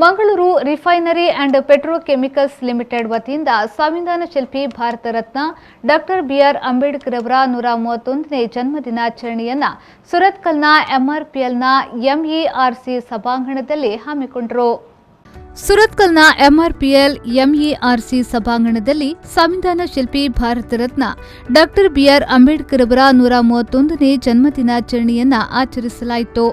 Mangaluru refinery and petrochemicals limited ವತಿಯಿಂದ ಸಂವಿಧಾನ ಶಿಲ್ಪಿ ಭಾರತ ರತ್ನ ಡಾಕ್ಟರ್ ಬಿಆರ್ ಅಂಬೇಡ್ಕರ್ ಅವರ 131ನೇ ಜನ್ಮದಿನಾಚರಣೆಯನ್ನು ಸುರತ್ಕಲ್ನ mrplನ ಎಂಇಆರ್ಸಿ ಸಭಾಂಗಣದಲ್ಲಿ ಹಮ್ಮಿಕೊಂಡರು. ಸುರತ್ಕಲ್ನ mrpl ಎಂಇಆರ್ಸಿ ಸಭಾಂಗಣದಲ್ಲಿ ಸಂವಿಧಾನ ಶಿಲ್ಪಿ ಭಾರತ ರತ್ನ ಡಾಕ್ಟರ್ ಬಿಆರ್ ಅಂಬೇಡ್ಕರ್ ಅವರ 131ನೇ ಜನ್ಮದಿನಾಚರಣೆಯನ್ನು ಆಚರಿಸಲಾಯಿತು.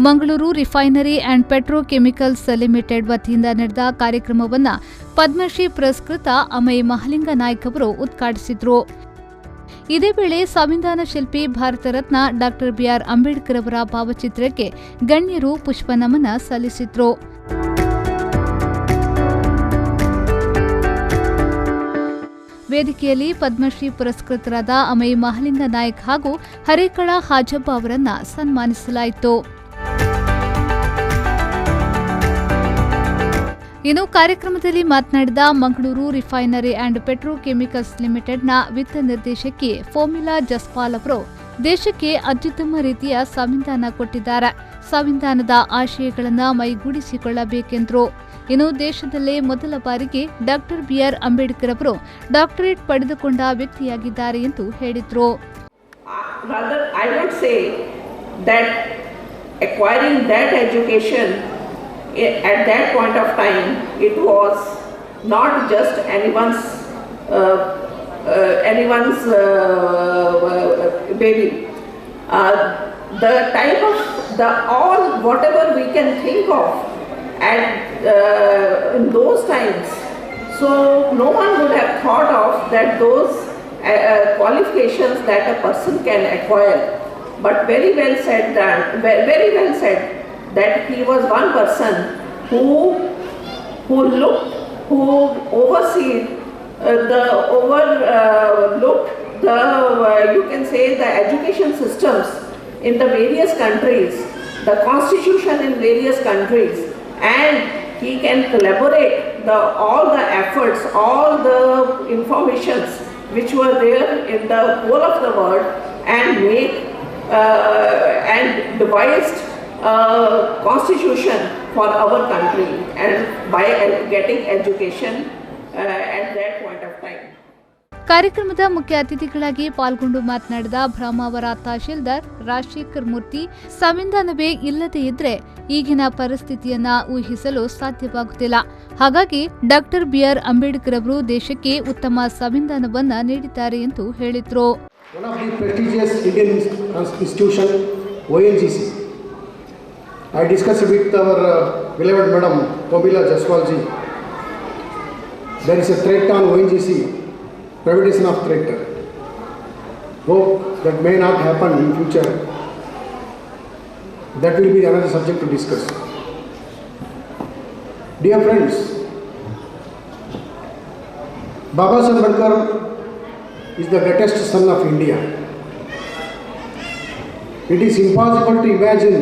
Mangaluru refinery and petrochemicals limited ವತಿಯಿಂದ ನಡೆದ ಕಾರ್ಯಕ್ರಮವನ್ನು ಪದ್ಮಶ್ರೀ ಪುರಸ್ಕೃತ ಅಮೈ ಮಹಲಿಂಗ ನಾಯ್ಕ ಅವರು ಉದ್ಘಾಟಿಸಿದರು. ಇದೇ ವೇಳೆ ಸಂವಿಧಾನ ಶಿಲ್ಪಿ ಭಾರತ ರತ್ನ ಡಾಕ್ಟರ್ ಬಿಆರ್ ಅಂಬೇಡ್ಕರ್ ಅವರ ಭಾವಚಿತ್ರಕ್ಕೆ ಗಣ್ಯರು ಪುಷ್ಪನಮನ ಸಲ್ಲಿಸಿದರು. ವೇದಿಕೆಯಲ್ಲಿ ಪದ್ಮಶ್ರೀ ಪುರಸ್ಕೃತರಾದ ಅಮೈ ಮಹಲಿಂಗ ನಾಯ್ಕ ಹಾಗೂ ಹರೇಕಳ ಹಾಜಬ್ಬ ಅವರನ್ನು ಸನ್ಮಾನಿಸಲಾಯಿತು. ಇನ್ನು ಕಾರ್ಯಕ್ರಮದಲ್ಲಿ ಮಾತನಾಡಿದ ಮಂಗಳೂರು ರಿಫೈನರಿ ಅಂಡ್ ಪೆಟ್ರೋಕೆಮಿಕಲ್ಸ್ ಲಿಮಿಟೆಡ್ನ ವಿತ್ತ ನಿರ್ದೇಶಕಿ ಫೋಮಿಲಾ ಜಸ್ಪಾಲ್ ಅವರು ದೇಶಕ್ಕೆ ಅತ್ಯುತ್ತಮ ರೀತಿಯ ಸಂವಿಧಾನ ಕೊಟ್ಟಿದ್ದಾರೆ. ಸಂವಿಧಾನದ ಆಶಯಗಳನ್ನು ಮೈಗೂಡಿಸಿಕೊಳ್ಳಬೇಕೆಂದರು. ಇನ್ನು ದೇಶದಲ್ಲೇ ಮೊದಲ ಬಾರಿಗೆ ಡಾಕ್ಟರ್ ಬಿಆರ್ ಅಂಬೇಡ್ಕರ್ ಅವರು ಡಾಕ್ಟರೇಟ್ ಪಡೆದುಕೊಂಡ ವ್ಯಕ್ತಿಯಾಗಿದ್ದಾರೆ ಎಂದು ಹೇಳಿದರು. At that point of time, it was not just anyone's baby. The type of all whatever we can think of at in those times, so no one would have thought of that those qualifications that a person can acquire. But very well said that he was one person who overlooked you can say the education systems in the various countries, the constitution in various countries, and he can collaborate all the efforts, all the informations which were there in the whole of the world, and devised constitution for our country, and by getting education at that point of time. ಕಾರ್ಯಕ್ರಮದ ಮುಖ್ಯ ಅತಿಥಿಗಳಾಗಿ ಪಾಲ್ಗೊಂಡು ಮಾತನಾಡಿದ ಬ್ರಹ್ಮಾವರ ತಹಶೀಲ್ದಾರ್ ರಾಜಶೇಖರ್ ಮೂರ್ತಿ, ಸಂವಿಧಾನವೇ ಇಲ್ಲದೇ ಇದ್ರೆ ಈಗಿನ ಪರಿಸ್ಥಿತಿಯನ್ನ ಊಹಿಸಲು ಸಾಧ್ಯವಾಗುತ್ತಿಲ್ಲ. ಹಾಗಾಗಿ ಡಾಕ್ಟರ್ ಬಿಆರ್ ಅಂಬೇಡ್ಕರ್ ಅವರು ದೇಶಕ್ಕೆ ಉತ್ತಮ ಸಂವಿಧಾನವನ್ನ ನೀಡಿದ್ದಾರೆ ಎಂದು ಹೇಳಿದರು. I discussed with our beloved Madam Pomila Jaswalji. There is a threat on ONGC, privatization of threat. Hope that may not happen in future. That will be another subject to discuss. Dear friends, Baba Saheb Ambedkar is the greatest son of India. It is impossible to imagine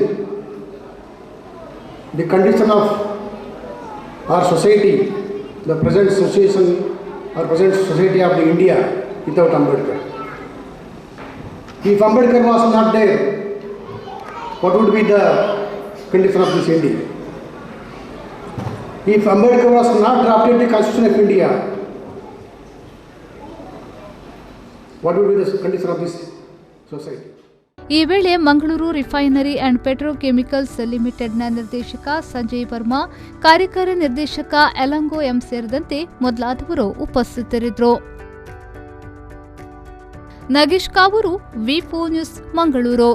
the condition of our society, the present situation or present society of the India without Ambedkar. If Ambedkar was not there, what would be the condition of this India? If Ambedkar was not drafted the Constitution of India, what would be the condition of this society? ಈ ವೇಳೆ Mangaluru refinery and petrochemicals ಲಿಮಿಟೆಡ್ನ ನಿರ್ದೇಶಕ ಸಂಜಯ್ ವರ್ಮಾ, ಕಾರ್ಯಕಾರಿ ನಿರ್ದೇಶಕ ಎಲಂಗೋ M ಸೇರಿದಂತೆ ಮೊದಲಾದವರು ಉಪಸ್ಥಿತರಿದ್ದರು. Nagesh Kavoor, ವಿ4 news, Mangaluru.